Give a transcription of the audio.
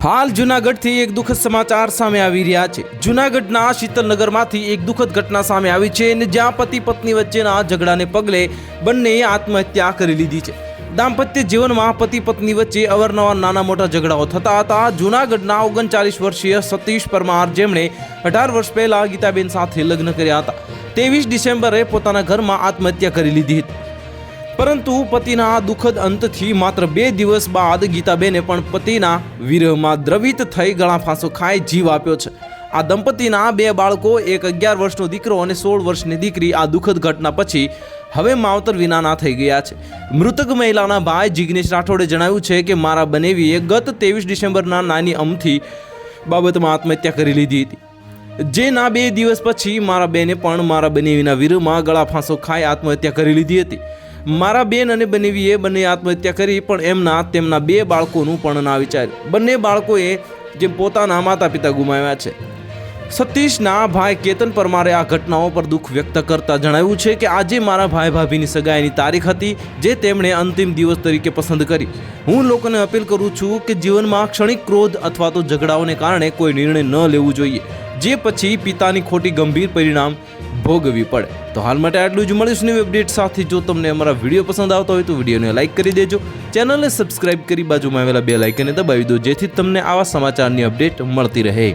હાલ જૂનાગઢથી એક દુઃખદ સમાચાર સામે આવી રહ્યા છે। જૂનાગઢના શીતલનગરમાંથી એક દુઃખદ ઘટના સામે આવી છે અને જ્યાં પતિ પત્ની વચ્ચેના ઝઘડાને પગલે બંનેએ આત્મહત્યા કરી લીધી છે। દાંપત્ય જીવનમાં પતિ પત્ની વચ્ચે અવારનવાર નાના મોટા ઝઘડાઓ થતા હતા। જૂનાગઢના 39 વર્ષીય સતીશ પરમાર, જેમણે 18 વર્ષ પહેલા ગીતાબેન સાથે લગ્ન કર્યા હતા, 23 ડિસેમ્બરે પોતાના ઘરમાં આત્મહત્યા કરી લીધી હતી। પરંતુ પતિના દુઃખદ અંતથી માત્ર 2 દિવસ બાદ ગીતાબેને પણ પતિના વિરહમાં દ્રવિત થઈ ગળા ફાંસો ખાઈ જીવ આપ્યો છે। આ દંપતીના 2 બાળકો, એક 11 વર્ષનો દીકરો અને 16 વર્ષની દીકરી આ દુઃખદ ઘટના પછી હવે માવતર વિનાના થઈ ગયા છે। મૃતક મહિલાના ભાઈ જિગ્નેશ રાઠોડે જણાવ્યું છે કે મારા બનેવીએ ગત 23 ડિસેમ્બરના નાની અમથી બાબતમાં આત્મહત્યા કરી લીધી હતી, જેના 2 દિવસ પછી મારા બેને પણ મારા બનેવીના વિરહમાં ગળા ફાંસો ખાઈ આત્મહત્યા કરી લીધી હતી। મારા બેન અને બનેવીએ બંને આત્મહત્યા કરી, પણ તેમના 2 બાળકોનું પણ ના વિચાર્યું। બંને બાળકોએ જેમ પોતાના માતા પિતા ગુમાવ્યા છે। સતીશના ભાઈ કેતન પરમારે આ ઘટનાઓ પર દુઃખ વ્યક્ત કરતા જણાવ્યું છે કે આજે મારા ભાઈ ભાભીની સગાઈની તારીખ હતી, જે તેમણે અંતિમ દિવસ તરીકે પસંદ કરી। હું લોકોને અપીલ કરું છું કે જીવનમાં ક્ષણિક ક્રોધ અથવા તો ઝઘડાઓને કારણે કોઈ નિર્ણય ન લેવું જોઈએ, જે પછી પિતાની ખોટી ગંભીર પરિણામ ભોગવવી પડે। તો હાલ માટે આટલું જ। મળીશું નવી અપડેટ સાથે। જો તમને અમારા વિડીયો પસંદ આવતો હોય તો વિડીયોને લાઇક કરી દેજો, ચેનલને સબસ્ક્રાઇબ કરી બાજુમાં આવેલા બેલ આઇકનને દબાવી દો, જેથી તમને આવા સમાચારની અપડેટ મળતી રહે।